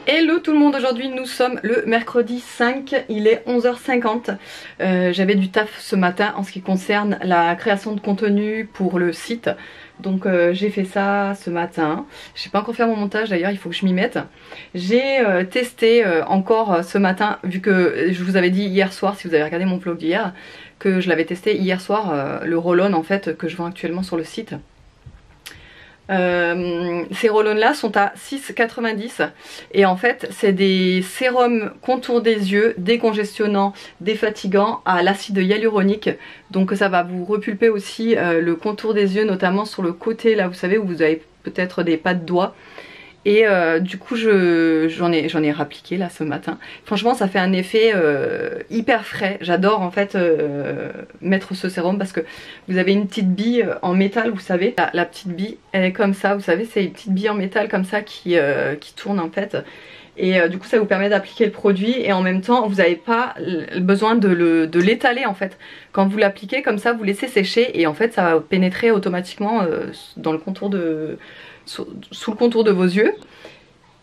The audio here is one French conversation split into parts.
Hello tout le monde, aujourd'hui nous sommes le mercredi 5, il est 11h50. J'avais du taf ce matin en ce qui concerne la création de contenu pour le site. Donc j'ai fait ça ce matin. Je sais pas encore faire mon montage d'ailleurs, il faut que je m'y mette. J'ai testé encore ce matin, vu que je vous avais dit hier soir, si vous avez regardé mon vlog d'hier, que je l'avais testé hier soir, le roll-on en fait que je vends actuellement sur le site. Ces roll-on là sont à 6,90 et en fait c'est des sérums contour des yeux, décongestionnants, défatigants à l'acide hyaluronique, donc ça va vous repulper aussi le contour des yeux, notamment sur le côté là, vous savez, où vous avez peut-être des pas de doigts. Et du coup j'en ai rappliqué là ce matin. Franchement ça fait un effet hyper frais. J'adore en fait mettre ce sérum parce que vous avez une petite bille en métal, vous savez. La petite bille elle est comme ça, vous savez, c'est une petite bille en métal comme ça qui tourne en fait. Et du coup ça vous permet d'appliquer le produit et en même temps vous n'avez pas besoin de l'étaler en fait. Quand vous l'appliquez comme ça, vous laissez sécher et en fait ça va pénétrer automatiquement dans le contour sous le contour de vos yeux.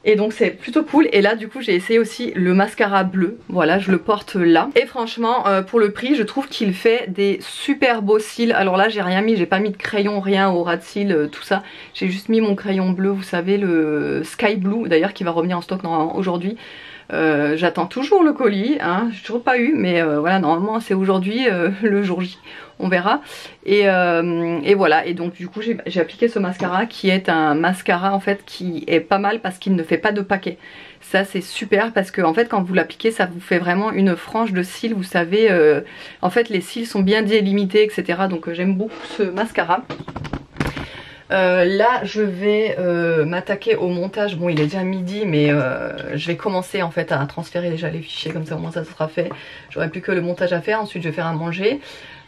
Et donc c'est plutôt cool. Et là du coup j'ai essayé aussi le mascara bleu. Voilà, je le porte là. Et franchement pour le prix je trouve qu'il fait des super beaux cils. Alors là j'ai rien mis, j'ai pas mis de crayon, rien au ras de cils, tout ça. J'ai juste mis mon crayon bleu, vous savez, le Sky Blue d'ailleurs, qui va revenir en stock normalement aujourd'hui. J'attends toujours le colis, hein, j'ai toujours pas eu, mais voilà, normalement c'est aujourd'hui, le jour J, on verra. Et voilà, et donc du coup j'ai appliqué ce mascara qui est un mascara en fait qui est pas mal parce qu'il ne fait pas de paquet. Ça c'est super parce que en fait quand vous l'appliquez ça vous fait vraiment une frange de cils, vous savez, en fait les cils sont bien délimités, etc. Donc j'aime beaucoup ce mascara. Là je vais m'attaquer au montage. Bon il est déjà midi mais je vais commencer en fait à transférer déjà les fichiers, comme ça au moins ça sera fait. J'aurai plus que le montage à faire, ensuite je vais faire à manger.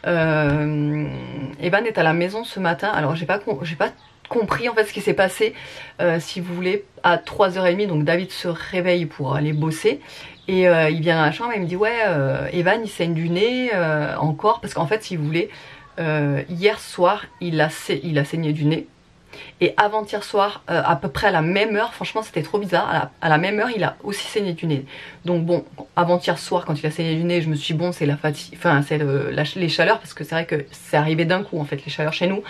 Evan est à la maison ce matin, alors j'ai pas compris en fait ce qui s'est passé. Si vous voulez, à 3h30 donc David se réveille pour aller bosser. Et il vient dans la chambre et il me dit ouais Evan il saigne du nez encore, parce qu'en fait si vous voulez hier soir il a saigné du nez. Et avant-hier soir, à peu près à la même heure, franchement c'était trop bizarre, à la même heure il a aussi saigné du nez. Donc bon, avant-hier soir quand il a saigné du nez, je me suis dit bon c'est la fatigue, enfin c'est les chaleurs, parce que c'est vrai que c'est arrivé d'un coup en fait les chaleurs chez nous.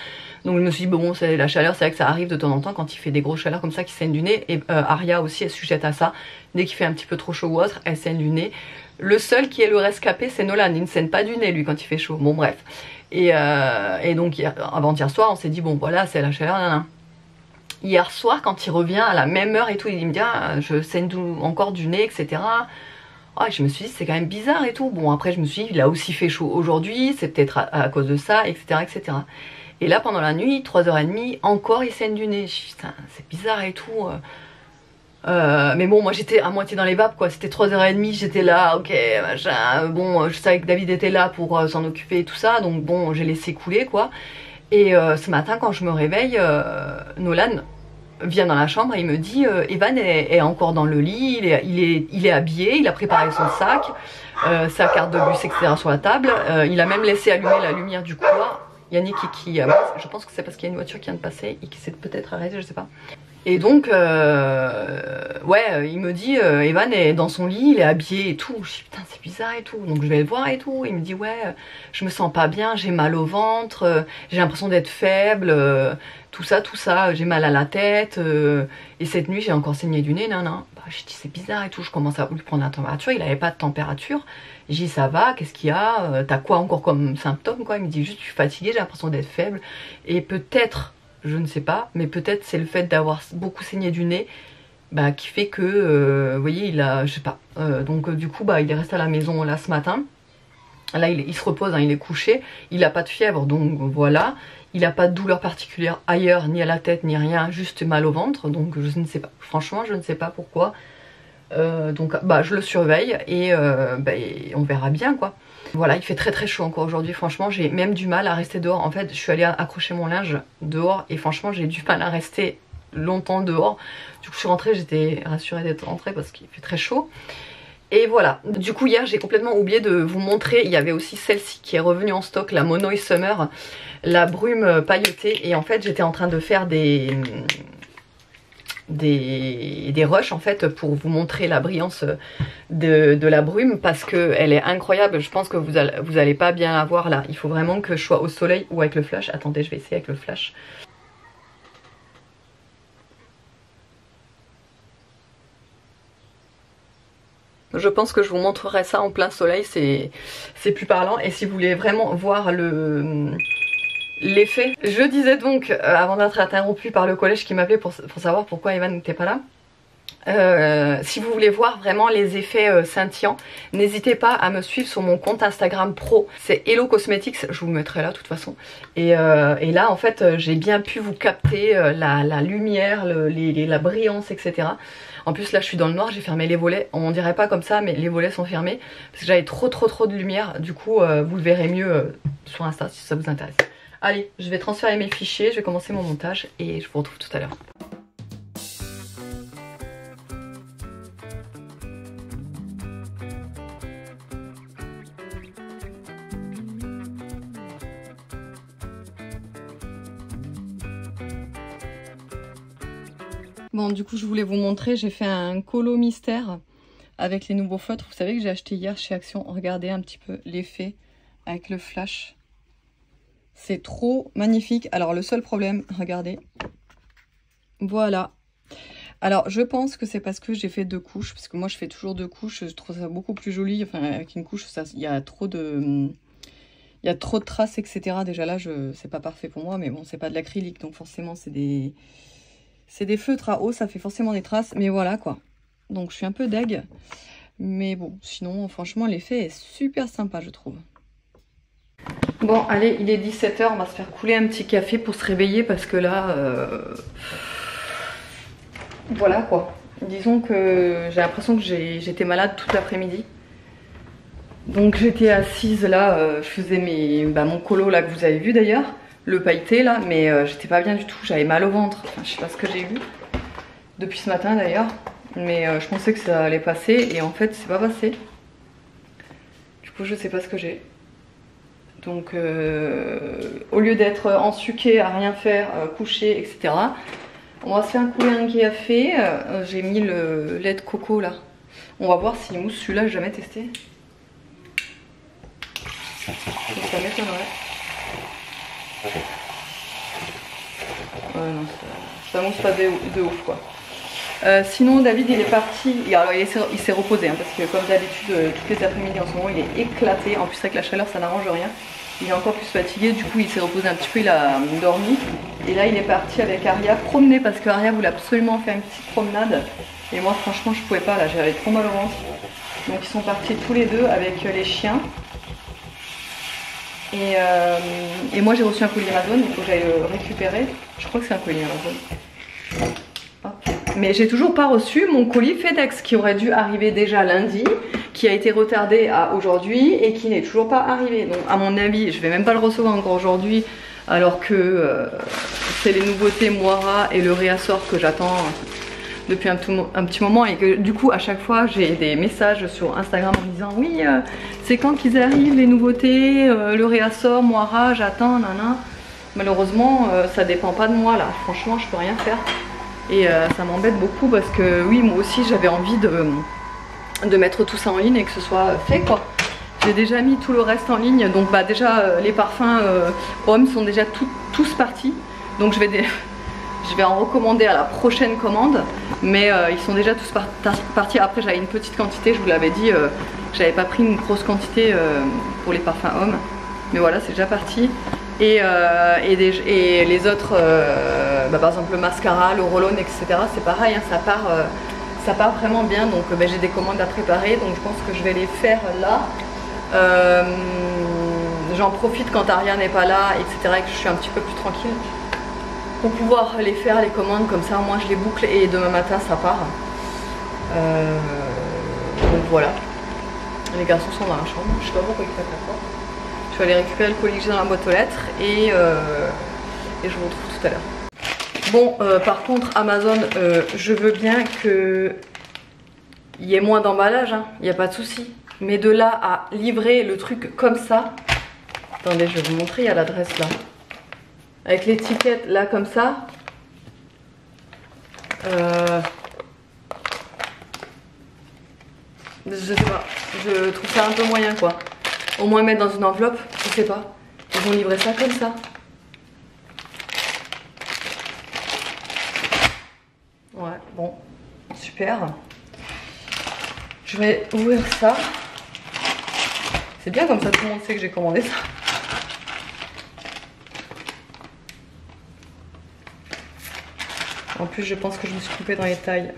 Donc je me suis dit bon c'est la chaleur, c'est vrai que ça arrive de temps en temps quand il fait des grosses chaleurs comme ça qui saigne du nez. Et Aria aussi elle est sujette à ça, dès qu'il fait un petit peu trop chaud ou autre, elle saigne du nez. Le seul qui est le rescapé c'est Nolan, il ne saigne pas du nez lui quand il fait chaud, bon bref. Et donc avant-hier soir on s'est dit bon voilà c'est la chaleur, nan, nan. Hier soir quand il revient à la même heure et tout, il me dit ah, je saigne encore du nez, etc. Oh, je me suis dit c'est quand même bizarre et tout. Bon après je me suis dit il a aussi fait chaud aujourd'hui, c'est peut-être à cause de ça, etc., etc. Et là pendant la nuit, 3h30, encore il saigne du nez. Je me suis dit c'est bizarre et tout. Mais bon moi j'étais à moitié dans les vapes quoi, c'était 3h30, j'étais là, ok machin. Bon je savais que David était là pour s'en occuper et tout ça, donc bon j'ai laissé couler quoi. Et ce matin quand je me réveille, Nolan vient dans la chambre et il me dit Evan est encore dans le lit, il est habillé, il a préparé son sac, sa carte de bus, etc. sur la table, il a même laissé allumer la lumière du couloir. Yannick je pense que c'est parce qu'il y a une voiture qui vient de passer et qui s'est peut-être arrêtée, je sais pas. Et donc ouais il me dit Evan est dans son lit, il est habillé et tout. Je dis putain c'est bizarre et tout, donc je vais le voir et tout. Il me dit ouais je me sens pas bien, j'ai mal au ventre, j'ai l'impression d'être faible, tout ça, j'ai mal à la tête, et cette nuit j'ai encore saigné du nez, nan. Bah, je dis c'est bizarre et tout, je commence à lui prendre la température, il avait pas de température. Je dis ça va, qu'est-ce qu'il y a, t'as quoi encore comme symptômes quoi. Il me dit juste je suis fatiguée, j'ai l'impression d'être faible, et peut-être, je ne sais pas, mais peut-être c'est le fait d'avoir beaucoup saigné du nez bah, qui fait que, vous voyez, il a, je sais pas, donc du coup bah, il est resté à la maison là ce matin. Là il se repose, hein, il est couché, il n'a pas de fièvre donc voilà, il n'a pas de douleur particulière ailleurs, ni à la tête ni rien, juste mal au ventre, donc je ne sais pas, franchement je ne sais pas pourquoi. Donc bah je le surveille et on verra bien quoi. Voilà, il fait très très chaud encore aujourd'hui, franchement j'ai même du mal à rester dehors. En fait je suis allée accrocher mon linge dehors et franchement j'ai du mal à rester longtemps dehors. Du coup je suis rentrée, j'étais rassurée d'être rentrée parce qu'il fait très chaud. Et voilà, du coup hier j'ai complètement oublié de vous montrer, il y avait aussi celle-ci qui est revenue en stock, la Monoï Summer, la brume pailletée. Et en fait j'étais en train de faire des des rushs en fait pour vous montrer la brillance de la brume parce qu'elle est incroyable. Je pense que vous allez pas bien la voir là. Il faut vraiment que je sois au soleil ou avec le flash. Attendez, je vais essayer avec le flash. Je pense que je vous montrerai ça en plein soleil, c'est plus parlant. Et si vous voulez vraiment voir l'effet. Je disais donc, avant d'être interrompue par le collège qui m'appelait pour savoir pourquoi Evan n'était pas là. Si vous voulez voir vraiment les effets scintillants, n'hésitez pas à me suivre sur mon compte Instagram pro. C'est Hello Cosmetics, je vous mettrai là de toute façon. Et là en fait j'ai bien pu vous capter la lumière, la brillance, etc. En plus là je suis dans le noir, j'ai fermé les volets. On dirait pas comme ça mais les volets sont fermés parce que j'avais trop de lumière. Du coup vous le verrez mieux sur Insta si ça vous intéresse. Allez, je vais transférer mes fichiers, je vais commencer mon montage et je vous retrouve tout à l'heure. Bon, du coup, je voulais vous montrer, j'ai fait un colo mystère avec les nouveaux feutres. Vous savez que j'ai acheté hier chez Action. Regardez un petit peu l'effet avec le flash. C'est trop magnifique. Alors, le seul problème, regardez. Voilà. Alors, je pense que c'est parce que j'ai fait 2 couches. Parce que moi, je fais toujours 2 couches. Je trouve ça beaucoup plus joli. Enfin, avec une couche, il y a trop de... Il y a trop de traces, etc. Déjà là, c'est pas parfait pour moi. Mais bon, c'est pas de l'acrylique. Donc, forcément, c'est des feutres à eau, ça fait forcément des traces, mais voilà quoi. Donc je suis un peu deg, mais bon, sinon franchement l'effet est super sympa je trouve. Bon allez, il est 17 h, on va se faire couler un petit café pour se réveiller parce que là, voilà quoi. Disons que j'ai l'impression que j'étais malade toute l'après-midi. Donc j'étais assise là, je faisais mon colo là que vous avez vu d'ailleurs. Le pailleté là, mais j'étais pas bien du tout, j'avais mal au ventre, enfin je sais pas ce que j'ai eu depuis ce matin d'ailleurs, mais je pensais que ça allait passer et en fait c'est pas passé. Du coup je sais pas ce que j'ai. Donc au lieu d'être ensuqué à rien faire, couché, etc. On va se faire couler un café, j'ai mis le lait de coco là. On va voir s'il mousse, celui-là j'ai jamais testé. Ça m'étonnerait. Ouais, non, ça mousse pas de ouf quoi. Sinon David il est parti, alors il s'est reposé hein, parce que comme d'habitude toutes les après-midi en ce moment il est éclaté, en plus avec la chaleur ça n'arrange rien. Il est encore plus fatigué, du coup il s'est reposé un petit peu, il a dormi. Et là il est parti avec Aria promener parce que Aria voulait absolument faire une petite promenade. Et moi franchement je pouvais pas là, j'avais trop mal au ventre. Donc ils sont partis tous les deux avec les chiens. Et moi j'ai reçu un colis Amazon, il faut que j'aille le récupérer. Je crois que c'est un colis Amazon. Hop. Mais j'ai toujours pas reçu mon colis FedEx qui aurait dû arriver déjà lundi, qui a été retardé à aujourd'hui et qui n'est toujours pas arrivé. Donc à mon avis je vais même pas le recevoir encore aujourd'hui alors que c'est les nouveautés Moira et le réassort que j'attends depuis un petit moment et que du coup à chaque fois j'ai des messages sur Instagram en me disant oui c'est quand qu'ils arrivent les nouveautés, le réassort, Moira, j'attends, nana. Malheureusement ça dépend pas de moi là, franchement je peux rien faire et ça m'embête beaucoup parce que oui moi aussi j'avais envie de mettre tout ça en ligne et que ce soit fait quoi. J'ai déjà mis tout le reste en ligne donc bah déjà les parfums hommes sont déjà tous partis donc je vais en recommander à la prochaine commande, mais ils sont déjà tous partis. Après j'avais une petite quantité, je vous l'avais dit, j'avais pas pris une grosse quantité pour les parfums hommes, mais voilà c'est déjà parti. Et les autres, par exemple le mascara, le roll-on, etc. c'est pareil, hein, ça part vraiment bien, donc j'ai des commandes à préparer, donc je pense que je vais les faire là. J'en profite quand Aria n'est pas là, etc. et que je suis un petit peu plus tranquille. Pour pouvoir les faire, les commandes, comme ça, moi je les boucle et demain matin ça part. Donc voilà. Les garçons sont dans la chambre, je sais pas pourquoi ils font la porte. Je vais aller récupérer le colis que j'ai dans la boîte aux lettres et je vous retrouve tout à l'heure. Bon, par contre, Amazon, je veux bien qu'il y ait moins d'emballage, hein, il n'y a pas de souci. Mais de là à livrer le truc comme ça, attendez, je vais vous montrer, il y a l'adresse là. Avec l'étiquette là comme ça, Je sais pas, je trouve ça un peu moyen quoi. Au moins mettre dans une enveloppe, je sais pas. Ils vont livrer ça comme ça. Ouais, bon, super. Je vais ouvrir ça. C'est bien comme ça, tout le monde sait que j'ai commandé ça. En plus, je pense que je me suis trompée dans les tailles.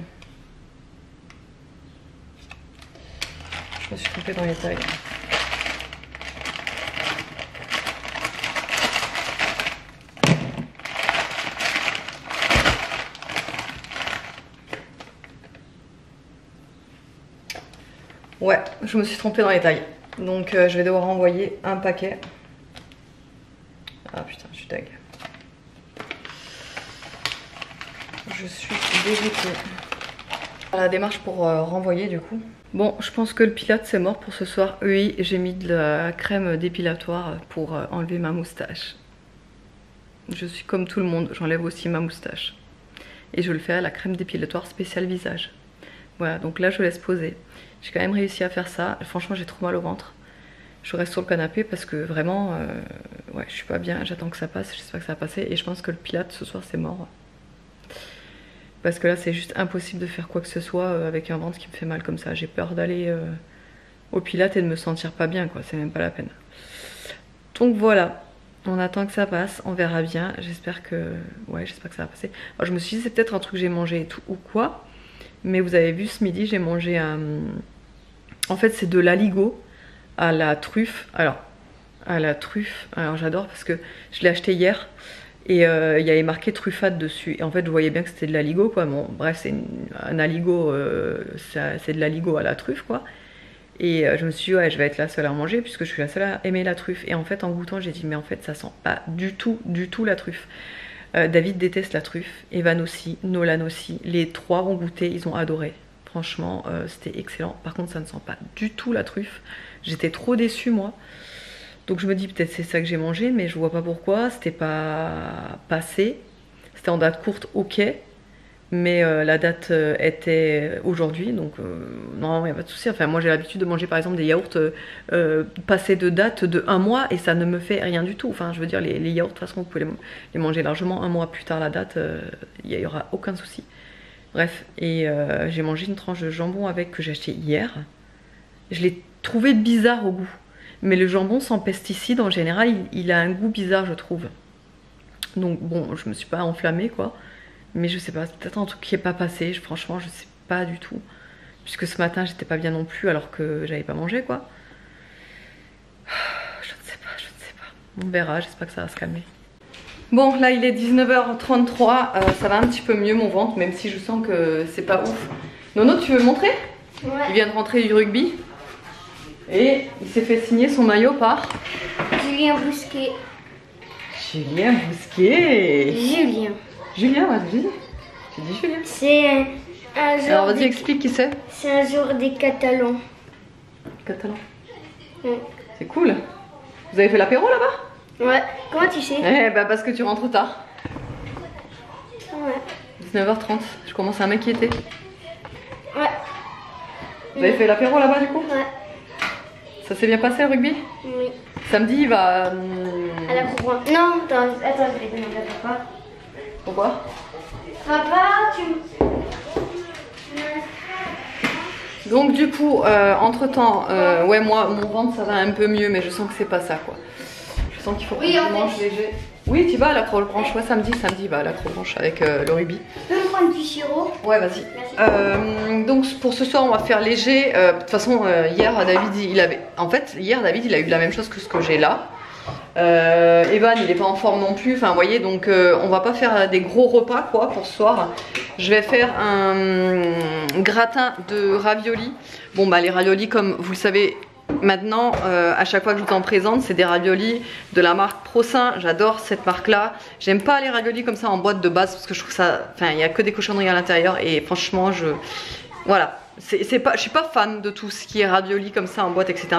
Je me suis trompée dans les tailles. Ouais, je me suis trompée dans les tailles. Donc je vais devoir envoyer un paquet. Ah putain, je suis tag. Je suis dégoûtée. La démarche pour renvoyer du coup. Bon, je pense que le Pilate c'est mort pour ce soir. Oui, j'ai mis de la crème dépilatoire pour enlever ma moustache. Je suis comme tout le monde, j'enlève aussi ma moustache. Et je le fais à la crème dépilatoire spéciale visage. Voilà, donc là je laisse poser. J'ai quand même réussi à faire ça. Franchement, j'ai trop mal au ventre. Je reste sur le canapé parce que vraiment, ouais, je suis pas bien. J'attends que ça passe. J'espère que ça va passer. Et je pense que le Pilate ce soir, c'est mort. Parce que là, c'est juste impossible de faire quoi que ce soit avec un ventre qui me fait mal comme ça. J'ai peur d'aller au Pilate et de me sentir pas bien, quoi. C'est même pas la peine. Donc voilà. On attend que ça passe. On verra bien. J'espère que... Ouais, j'espère que ça va passer. Alors, je me suis dit, c'est peut-être un truc que j'ai mangé et tout ou quoi. Mais vous avez vu, ce midi, j'ai mangé un... En fait, c'est de l'aligot à la truffe. Alors, à la truffe. Alors, j'adore parce que je l'ai acheté hier. Et il y avait marqué truffade dessus. Et en fait, je voyais bien que c'était de l'aligot, quoi. Bon, bref, c'est un aligot, c'est de l'aligot à la truffe, quoi. Et je me suis dit, ouais, je vais être la seule à en manger puisque je suis la seule à aimer la truffe. Et en fait, en goûtant, j'ai dit, mais en fait, ça sent pas du tout la truffe. David déteste la truffe, Evan aussi, Nolan aussi. Les trois ont goûté, ils ont adoré. Franchement, c'était excellent. Par contre, ça ne sent pas du tout la truffe. J'étais trop déçue, moi. Donc je me dis peut-être c'est ça que j'ai mangé, mais je vois pas pourquoi. C'était pas passé. C'était en date courte, ok. Mais la date était aujourd'hui, donc non, il n'y a pas de souci. Enfin, moi j'ai l'habitude de manger par exemple des yaourts passés de date de 1 mois et ça ne me fait rien du tout. Enfin, je veux dire, les yaourts, de toute façon, vous pouvez les manger largement 1 mois plus tard la date, il n'y aura aucun souci. Bref, et j'ai mangé une tranche de jambon avec que j'ai acheté hier. Je l'ai trouvé bizarre au goût. Mais le jambon sans pesticides, en général, il a un goût bizarre, je trouve. Donc bon, je me suis pas enflammée, quoi. Mais je sais pas, c'est peut-être un truc qui est pas passé. Franchement, je sais pas du tout. Puisque ce matin, j'étais pas bien non plus, alors que j'avais pas mangé, quoi. Je ne sais pas. On verra, j'espère que ça va se calmer. Bon, là, il est 19h33. Ça va un petit peu mieux, mon ventre, même si je sens que c'est pas ouf. Nono, tu veux me montrer? Ouais. Il vient de rentrer du rugby. Et il s'est fait signer son maillot par Julien Bousquet. Julien Bousquet. Julien, vas-y. Tu dis Julien. C'est un joueur. Alors vas-y, explique qui c'est. C'est un joueur des Catalans. Catalan. Ouais. C'est cool. Vous avez fait l'apéro là-bas? Ouais. Comment tu sais? Eh bah parce que tu rentres tard. Ouais. 19h30. Je commence à m'inquiéter. Ouais. Vous avez fait l'apéro là-bas du coup? Ouais. Ça s'est bien passé le rugby? Oui. Samedi il va... À la couronne. Non, attends, je vais demander à papa. Pourquoi? Papa, Donc du coup, entre temps, ouais moi mon ventre ça va un peu mieux mais je sens que c'est pas ça quoi. Je sens qu'il faut que je mange léger. Oui tu vas à l'acrobranche, ouais samedi il va à l'acrobranche avec le rugby. Tu peux me prendre du sirop? Ouais vas-y. Donc pour ce soir on va faire léger. De toute façon hier David il avait... En fait hier David il a eu la même chose que ce que j'ai là. Evan il est pas en forme non plus, enfin vous voyez donc on va pas faire des gros repas quoi pour ce soir. Je vais faire un gratin de raviolis. Bon bah les raviolis comme vous le savez maintenant à chaque fois que je vous en présente c'est des raviolis de la marque Prosain. J'adore cette marque là. J'aime pas les raviolis comme ça en boîte de base parce que je trouve ça, enfin il y a que des cochonneries à l'intérieur et franchement voilà. je suis pas fan de tout ce qui est ravioli comme ça en boîte, etc.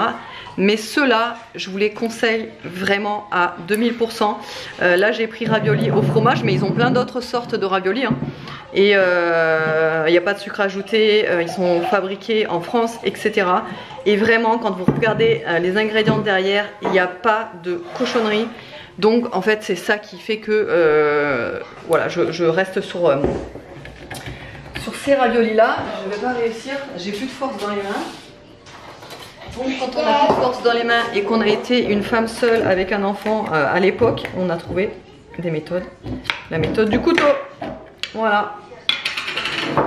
Mais ceux-là, je vous les conseille vraiment à 2000%. Là, j'ai pris ravioli au fromage, mais ils ont plein d'autres sortes de ravioli. Hein. Et il n'y a pas de sucre ajouté, ils sont fabriqués en France, etc. Et vraiment, quand vous regardez les ingrédients derrière, il n'y a pas de cochonnerie. Donc, en fait, c'est ça qui fait que voilà, je reste sur ces raviolis là. Je vais pas réussir, j'ai plus de force dans les mains. Donc quand on a plus de force dans les mains et qu'on a été une femme seule avec un enfant à l'époque, on a trouvé des méthodes. La méthode du couteau. Voilà.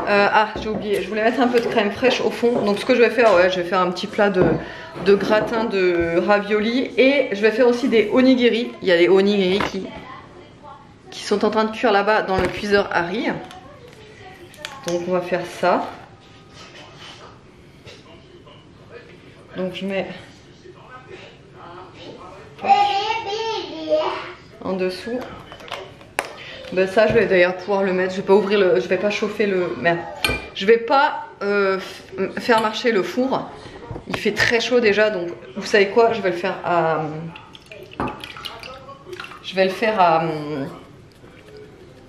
Ah, j'ai oublié, je voulais mettre un peu de crème fraîche au fond. Donc ce que je vais faire, ouais, je vais faire un petit plat de gratin de ravioli. Et je vais faire aussi des onigiri. Il y a des onigiri qui sont en train de cuire là-bas dans le cuiseur à riz. Donc on va faire ça. Donc je mets en dessous. Ben ça je vais d'ailleurs pouvoir le mettre. Je vais pas ouvrir le, je vais pas chauffer le. Merde. Je vais pas faire marcher le four. Il fait très chaud déjà, donc vous savez quoi? Je vais le faire à.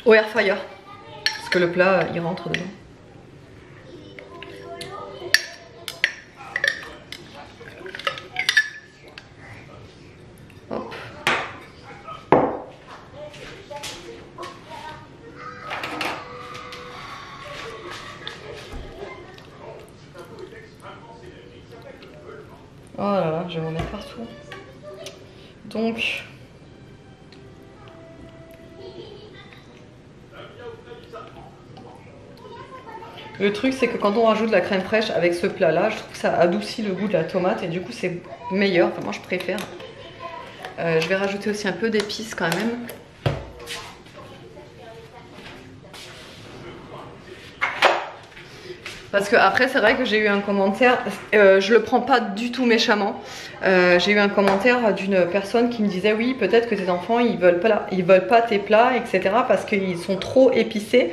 Au air fryer. Parce que le plat il rentre dedans. Hop. Oh là là, je vais en mettre partout. Donc. Le truc c'est que quand on rajoute de la crème fraîche avec ce plat là, je trouve que ça adoucit le goût de la tomate et du coup c'est meilleur, enfin moi je préfère. Je vais rajouter aussi un peu d'épices quand même. Parce que après c'est vrai que j'ai eu un commentaire, je le prends pas du tout méchamment. J'ai eu un commentaire d'une personne qui me disait oui peut-être que tes enfants ils veulent pas tes plats, etc. parce qu'ils sont trop épicés.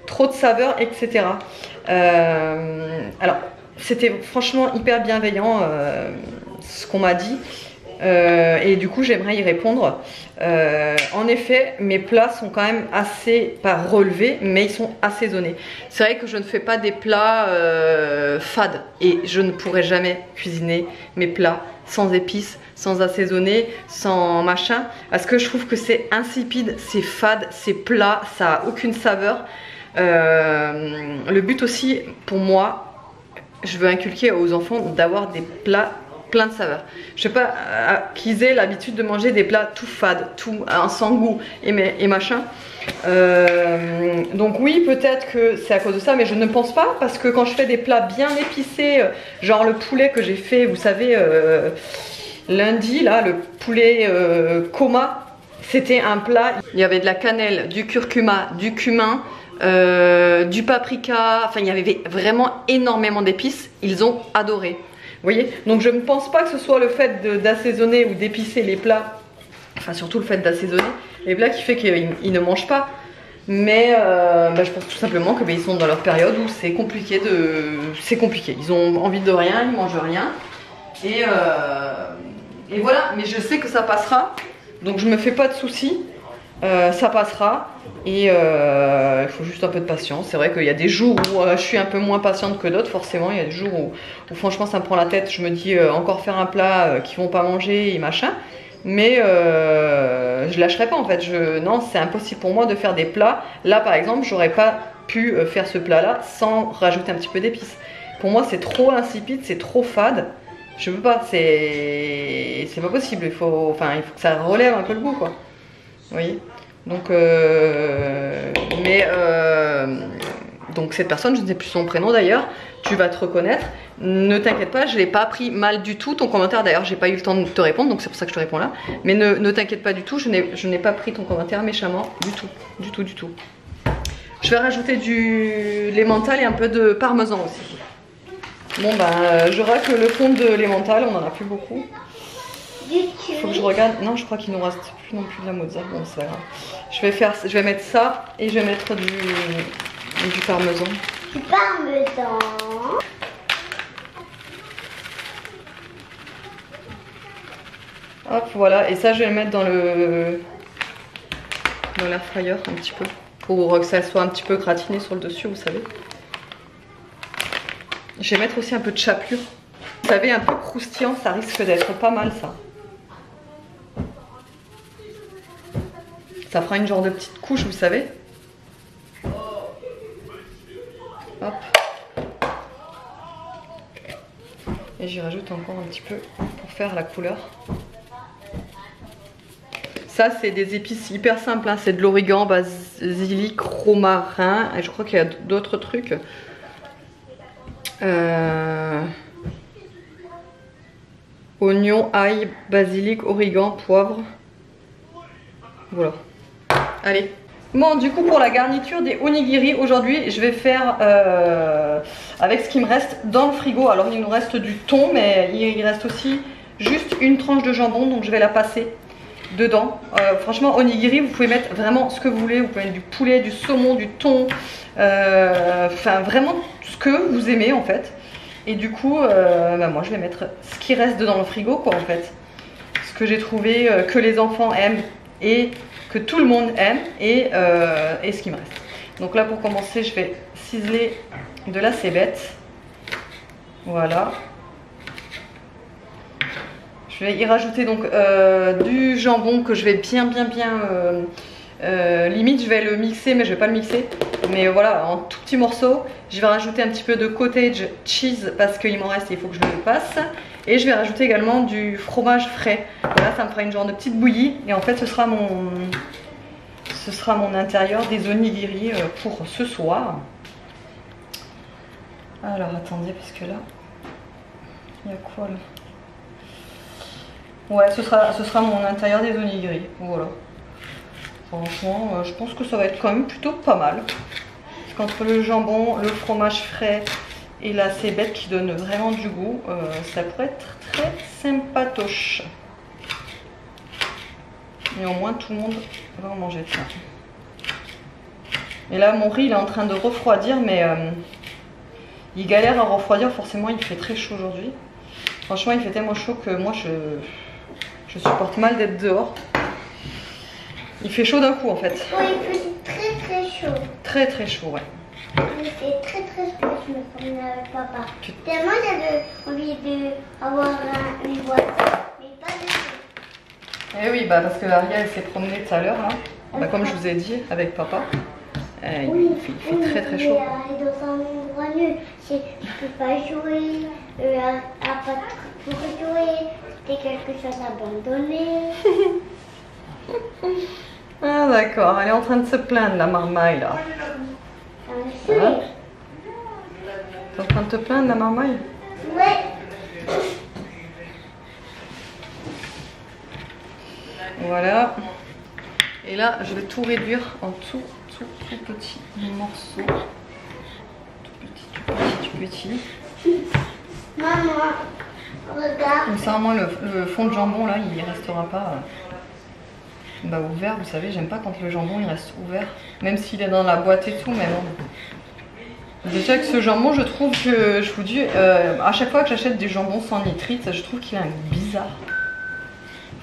Trop de saveurs, etc. Alors, c'était franchement hyper bienveillant ce qu'on m'a dit. Et du coup, j'aimerais y répondre. En effet, mes plats sont quand même assez, pas relevés, mais ils sont assaisonnés. C'est vrai que je ne fais pas des plats fades. Et je ne pourrai jamais cuisiner mes plats sans épices, sans assaisonner, sans machin. Parce que je trouve que c'est insipide, c'est fade, c'est plat, ça n'a aucune saveur. Le but aussi pour moi, je veux inculquer aux enfants d'avoir des plats plein de saveurs. Je sais pas qu'ils aient l'habitude de manger des plats tout fades, tout sans goût et machin. Donc oui peut-être que c'est à cause de ça, mais je ne pense pas, parce que quand je fais des plats bien épicés, genre le poulet que j'ai fait, vous savez, lundi là, le poulet coma, c'était un plat, il y avait de la cannelle, du curcuma, du cumin, du paprika, enfin il y avait vraiment énormément d'épices. Ils ont adoré, vous voyez. Donc je ne pense pas que ce soit le fait d'assaisonner ou d'épicer les plats, enfin surtout le fait d'assaisonner les plats qui fait qu'ils ne mangent pas. Mais je pense tout simplement que ils sont dans leur période où c'est compliqué c'est compliqué, ils ont envie de rien, ils mangent rien. Et voilà, mais je sais que ça passera, donc je me fais pas de soucis. Ça passera et il faut juste un peu de patience. C'est vrai qu'il y a des jours où je suis un peu moins patiente que d'autres, forcément. Il y a des jours où franchement ça me prend la tête. Je me dis encore faire un plat qu'ils vont pas manger et machin. Mais je lâcherai pas en fait. Non, c'est impossible pour moi de faire des plats. Là par exemple, j'aurais pas pu faire ce plat là sans rajouter un petit peu d'épices. Pour moi c'est trop insipide, c'est trop fade. Je peux pas, c'est pas possible. Il faut que ça relève un peu le goût quoi. Vous voyez. Donc, donc cette personne, je ne sais plus son prénom d'ailleurs, tu vas te reconnaître. Ne t'inquiète pas, je l'ai pas pris mal du tout. Ton commentaire d'ailleurs, j'ai pas eu le temps de te répondre, donc c'est pour ça que je te réponds là. Mais ne t'inquiète pas du tout, je n'ai pas pris ton commentaire méchamment du tout, du tout, du tout. Je vais rajouter du l'emmental et un peu de parmesan aussi. Bon ben, je racle le fond de l'emmental, on en a plus beaucoup. Faut que je regarde. Non, je crois qu'il nous reste plus non plus de la mozza. Bon, c'est pas grave. Je vais mettre ça et je vais mettre du parmesan. Du parmesan. Hop, voilà. Et ça, je vais le mettre dans l'air fryer un petit peu. Pour que ça soit un petit peu gratiné sur le dessus, vous savez. Je vais mettre aussi un peu de chapelure. Vous savez, un peu croustillant, ça risque d'être pas mal ça. Ça fera une genre de petite couche, vous savez. Hop. Et j'y rajoute encore un petit peu pour faire la couleur. Ça, c'est des épices hyper simples, hein. C'est de l'origan, basilic, romarin. Et je crois qu'il y a d'autres trucs. Oignon, ail, basilic, origan, poivre. Voilà. Allez. Bon, du coup, pour la garniture des onigiri, aujourd'hui, je vais faire avec ce qui me reste dans le frigo. Alors, il nous reste du thon, mais il reste aussi juste une tranche de jambon, donc je vais la passer dedans. Franchement, onigiri, vous pouvez mettre vraiment ce que vous voulez. Vous pouvez mettre du poulet, du saumon, du thon, enfin vraiment ce que vous aimez en fait. Et du coup, moi je vais mettre ce qui reste dans le frigo quoi en fait. Ce que j'ai trouvé que les enfants aiment et que tout le monde aime et ce qui me reste. Donc là pour commencer, je vais ciseler de la cébette. Voilà. Je vais y rajouter donc du jambon que je vais bien limite je vais le mixer, mais je vais pas le mixer, mais voilà, en tout petits morceaux. Je vais rajouter un petit peu de cottage cheese parce qu'il m'en reste et il faut que je le passe, et je vais rajouter également du fromage frais. Voilà, ça me fera une genre de petite bouillie et en fait ce sera mon intérieur des onigiri pour ce soir. Alors attendez, parce que là il y a quoi là? Ouais, ce sera mon intérieur des onigiri. Voilà. Franchement, je pense que ça va être quand même plutôt pas mal. Parce qu'entre le jambon, le fromage frais et la cébette qui donne vraiment du goût, ça pourrait être très sympatoche. Et au moins tout le monde va en manger de ça. Et là, mon riz il est en train de refroidir, mais il galère à refroidir. Forcément, il fait très chaud aujourd'hui. Franchement, il fait tellement chaud que moi je supporte mal d'être dehors. Il fait chaud d'un coup en fait. Oui, il fait très chaud. Très chaud, ouais. Il fait très chaud, je me promène avec papa. Tellement j'avais envie d'avoir une voiture, mais pas de chaud. Eh oui, bah parce que Aria elle s'est promenée tout à l'heure là. Bah, comme je vous ai dit, avec papa. Oui, il fait très chaud. Mais dans un endroit nul, je peux pas jouer, à pas pour jouer, c'était quelque chose abandonné. Ah d'accord, elle est en train de se plaindre la marmaille là. Hein? T'es en train de te plaindre la marmaille? Ouais. Voilà. Et là, je vais tout réduire en tout petits morceaux. Tout petit. Maman, regarde. Comme ça, moi, le fond de jambon là, il restera pas ouvert. Vous savez, j'aime pas quand le jambon il reste ouvert, même s'il est dans la boîte et tout. Mais bon. Déjà que ce jambon, je trouve que, je vous dis, à chaque fois que j'achète des jambons sans nitrite, je trouve qu'il a un goût bizarre.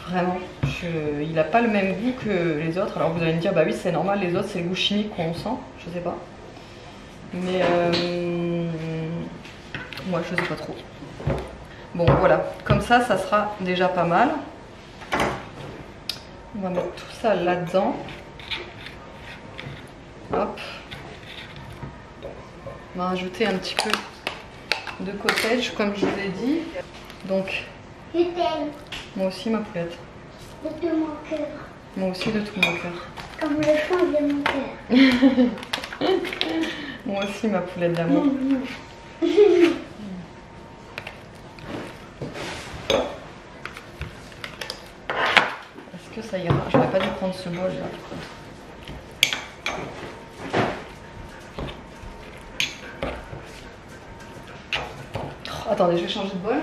Vraiment, il n'a pas le même goût que les autres. Alors vous allez me dire, bah oui c'est normal, les autres c'est le goût chimique qu'on sent, je sais pas. Mais moi je sais pas trop. Bon voilà, comme ça, ça sera déjà pas mal. On va mettre tout ça là-dedans. Hop. On va rajouter un petit peu de cottage comme je vous ai dit. Donc, Je t'aime. moi aussi ma poulette. De tout mon cœur. Moi aussi de tout mon cœur. Comme le chant de mon cœur. Moi aussi ma poulette d'amour. Est-ce que ça ira? J'aurais pas dû prendre ce bol là. Oh, attendez, je vais changer de bol.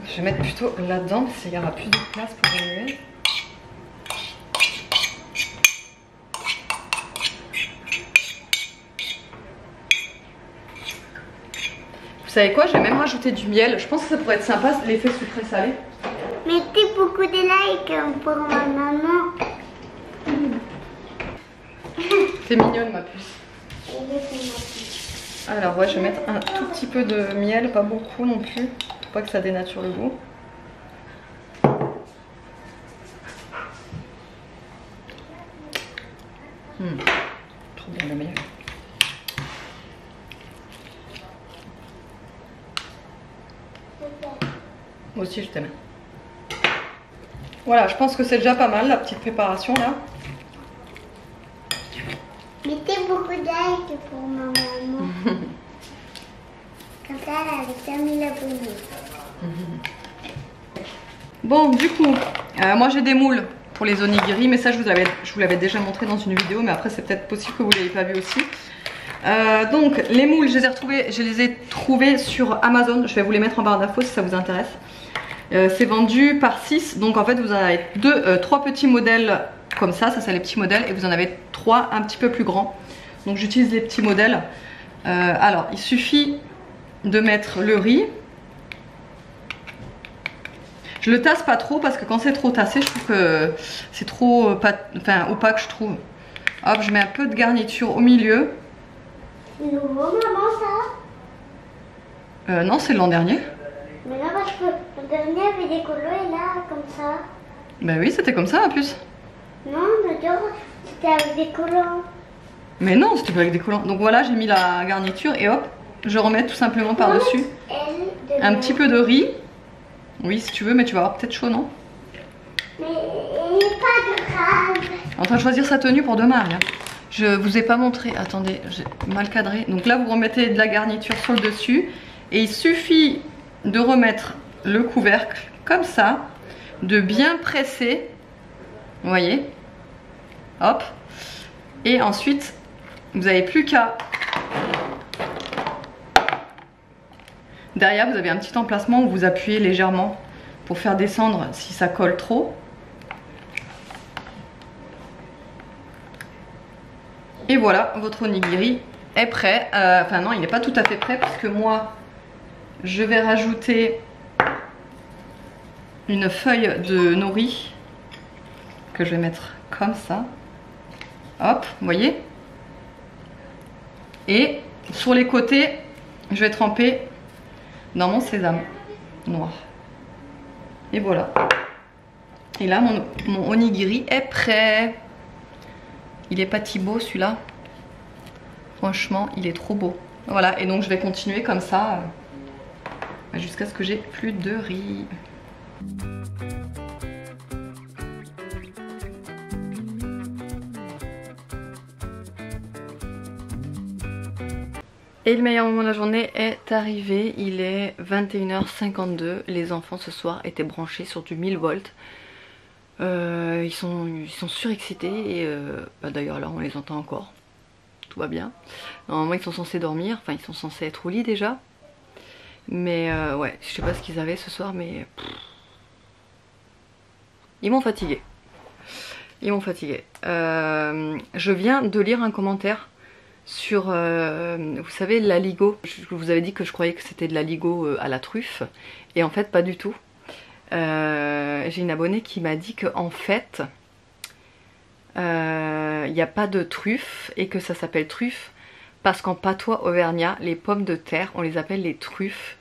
Je vais mettre plutôt là-dedans parce qu'il y aura plus de place pour remuer. Vous savez quoi? Je vais même rajouter du miel. Je pense que ça pourrait être sympa, l'effet sucré salé. Mettez beaucoup de likes pour ma maman. T'es mignonne ma puce. Alors ouais, je vais mettre un tout petit peu de miel, pas beaucoup non plus, pour pas que ça dénature le goût. Trop bien le miel. Moi aussi je t'aime. Voilà, je pense que c'est déjà pas mal la petite préparation là. Mettez beaucoup de likes pour ma maman. Comme ça, elle a 5000 abonnés. Bon, du coup, moi j'ai des moules pour les onigiri, mais ça je vous l'avais déjà montré dans une vidéo, mais après c'est peut-être possible que vous ne l'ayez pas vu aussi. Donc les moules, je les ai trouvés sur Amazon. Je vais vous les mettre en barre d'infos si ça vous intéresse. C'est vendu par 6, donc en fait vous en avez 3 petits modèles comme ça c'est les petits modèles, et vous en avez 3 un petit peu plus grands. Donc j'utilise les petits modèles. Alors il suffit de mettre le riz. Je le tasse pas trop parce que quand c'est trop tassé, je trouve que c'est trop opaque, je trouve. Hop, je mets un peu de garniture au milieu. C'est nouveau, maman, ça? Non, c'est l'an dernier. Mais là, parce que le dernier avait des colos et là, comme ça. Bah oui, c'était comme ça en plus. Non, le dehors, c'était avec des collants. Mais non, c'était pas avec des collants. Donc voilà, j'ai mis la garniture et hop, je remets tout simplement par-dessus un petit peu de riz. Oui, si tu veux, mais tu vas avoir peut-être chaud, non? Mais pas grave. En train de choisir sa tenue pour demain, rien. Je vous ai pas montré, attendez, j'ai mal cadré. Donc là, vous remettez de la garniture sur le dessus et il suffit de remettre le couvercle comme ça, de bien presser, vous voyez, hop, et ensuite vous n'avez plus qu'à, derrière vous avez un petit emplacement où vous appuyez légèrement pour faire descendre si ça colle trop. Et voilà, votre onigiri est prêt. Enfin non, il n'est pas tout à fait prêt puisque moi je vais rajouter une feuille de nori que je vais mettre comme ça. Hop, vous voyez. Et sur les côtés, je vais tremper dans mon sésame noir. Et voilà. Et là, mon onigiri est prêt. Il est pas si beau celui-là. Franchement, il est trop beau. Voilà, et donc je vais continuer comme ça jusqu'à ce que j'ai plus de riz. Et le meilleur moment de la journée est arrivé, il est 21h52. Les enfants ce soir étaient branchés sur du 1000 volts. Ils sont surexcités et d'ailleurs là on les entend encore. Tout va bien. Normalement ils sont censés dormir, enfin ils sont censés être au lit déjà. Mais ouais, je sais pas ce qu'ils avaient ce soir mais... Ils m'ont fatigué. Ils m'ont fatigué. Je viens de lire un commentaire sur, vous savez, l'aligot. Je vous avais dit que je croyais que c'était de l'aligot à la truffe. Et en fait, pas du tout. J'ai une abonnée qui m'a dit qu'en fait, il n'y a pas de truffe et que ça s'appelle truffe parce qu'en patois auvergnat, les pommes de terre, on les appelle les truffes.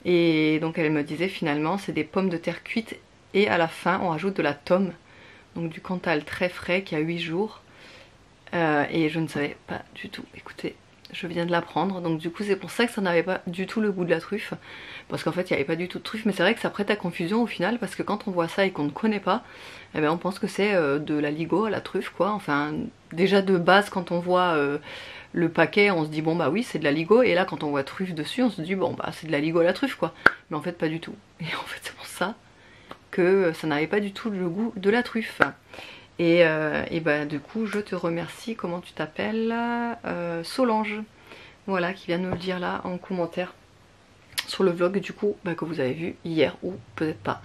Et donc elle me disait finalement, c'est des pommes de terre cuites et à la fin, on rajoute de la tome. Donc du Cantal très frais qui a 8 jours. Et je ne savais pas du tout. Écoutez, je viens de l'apprendre. Donc du coup c'est pour ça que ça n'avait pas du tout le goût de la truffe. Parce qu'en fait il n'y avait pas du tout de truffe. Mais c'est vrai que ça prête à confusion au final. Parce que quand on voit ça et qu'on ne connaît pas, eh bien, on pense que c'est de l'aligot à la truffe quoi. Enfin déjà de base quand on voit le paquet on se dit bon bah oui c'est de l'aligot. Et là quand on voit truffe dessus on se dit bon bah c'est de l'aligot à la truffe quoi. Mais en fait pas du tout. Et en fait c'est pour ça que ça n'avait pas du tout le goût de la truffe. Et bah du coup je te remercie, comment tu t'appelles, Solange, voilà, qui vient de me le dire là en commentaire sur le vlog du coup que vous avez vu hier ou peut-être pas.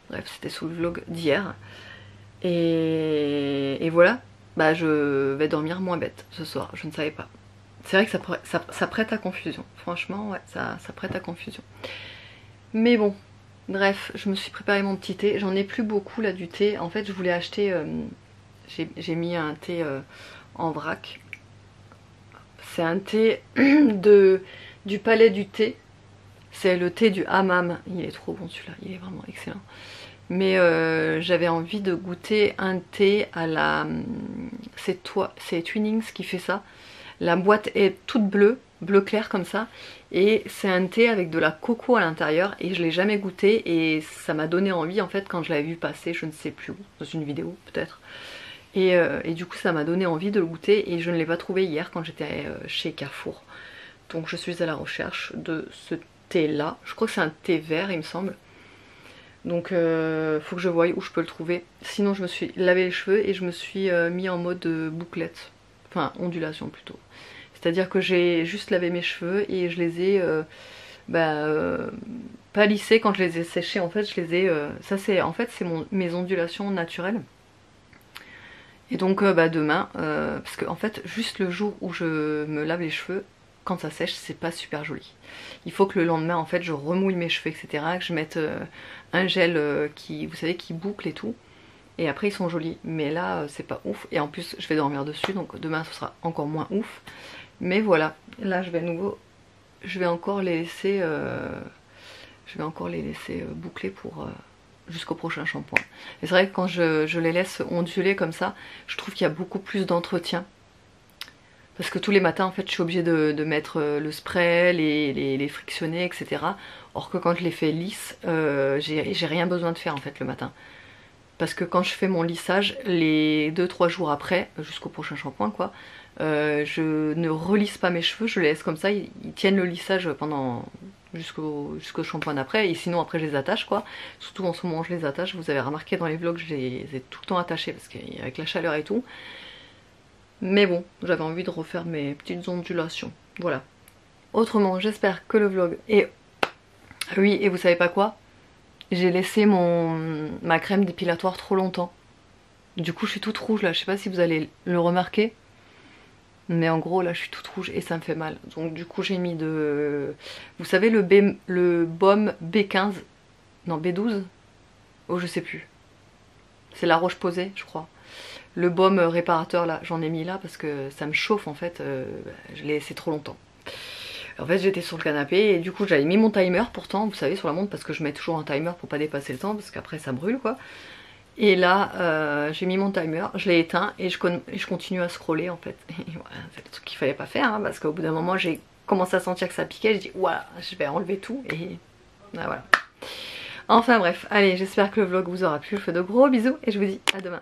Bref c'était sur le vlog d'hier. Et voilà, bah je vais dormir moins bête ce soir, je ne savais pas. C'est vrai que ça prête à confusion, franchement ouais, ça prête à confusion. Mais bon, Bref, je me suis préparé mon petit thé. J'en ai plus beaucoup là du thé. En fait, je voulais acheter... j'ai mis un thé en vrac. C'est un thé du Palais du Thé. C'est le thé du hammam. Il est trop bon celui-là, il est vraiment excellent. Mais j'avais envie de goûter un thé à la... C'est Twinings qui fait ça. La boîte est toute bleue, bleu clair comme ça. Et c'est un thé avec de la coco à l'intérieur. Et je l'ai jamais goûté. Et ça m'a donné envie en fait quand je l'avais vu passer, je ne sais plus où, dans une vidéo peut-être. Et du coup ça m'a donné envie de le goûter. Et je ne l'ai pas trouvé hier quand j'étais chez Carrefour. Donc je suis à la recherche de ce thé là. Je crois que c'est un thé vert il me semble. Donc faut que je voie où je peux le trouver. Sinon je me suis lavé les cheveux et je me suis mis en mode bouclette. Enfin ondulation plutôt. C'est-à-dire que j'ai juste lavé mes cheveux et je les ai pas lissés quand je les ai séchés. En fait je les ai... ça c'est en fait c'est mes ondulations naturelles. Et donc demain, parce que en fait juste le jour où je me lave les cheveux, quand ça sèche c'est pas super joli. Il faut que le lendemain en fait je remouille mes cheveux etc, que je mette un gel qui, vous savez, qui boucle et tout. Et après ils sont jolis, mais là c'est pas ouf. Et en plus je vais dormir dessus, donc demain ce sera encore moins ouf. Mais voilà, là je vais encore les laisser, boucler pour jusqu'au prochain shampoing. Et c'est vrai que quand je les laisse onduler comme ça, je trouve qu'il y a beaucoup plus d'entretien. Parce que tous les matins en fait je suis obligée de mettre le spray, les frictionner etc. Or que quand je les fais lisses, j'ai rien besoin de faire en fait le matin. Parce que quand je fais mon lissage, les 2-3 jours après, jusqu'au prochain shampoing quoi, je ne relisse pas mes cheveux, je les laisse comme ça, ils tiennent le lissage pendant jusqu'au shampoing d'après, et sinon après je les attache quoi. Surtout en ce moment je les attache, vous avez remarqué dans les vlogs je les ai tout le temps attachés parce qu'avec la chaleur et tout. Mais bon, j'avais envie de refaire mes petites ondulations, voilà. Autrement, j'espère que le vlog est... Oui, et vous savez pas quoi? J'ai laissé ma crème dépilatoire trop longtemps. Du coup je suis toute rouge là, je sais pas si vous allez le remarquer. Mais en gros là je suis toute rouge et ça me fait mal. Donc du coup j'ai mis vous savez le baume B15, non B12, oh je sais plus. C'est la Roche-Posay je crois. Le baume réparateur là, j'en ai mis là parce que ça me chauffe en fait, je l'ai laissé trop longtemps. En fait j'étais sur le canapé et du coup j'avais mis mon timer pourtant, vous savez, sur la montre, parce que je mets toujours un timer pour pas dépasser le temps parce qu'après ça brûle quoi. Et là j'ai mis mon timer, je l'ai éteint et je continue à scroller en fait. Et voilà, c'est le truc qu'il fallait pas faire hein, parce qu'au bout d'un moment j'ai commencé à sentir que ça piquait, j'ai dit voilà, je vais enlever tout et voilà. Enfin bref, allez, j'espère que le vlog vous aura plu, je vous fais de gros bisous et je vous dis à demain.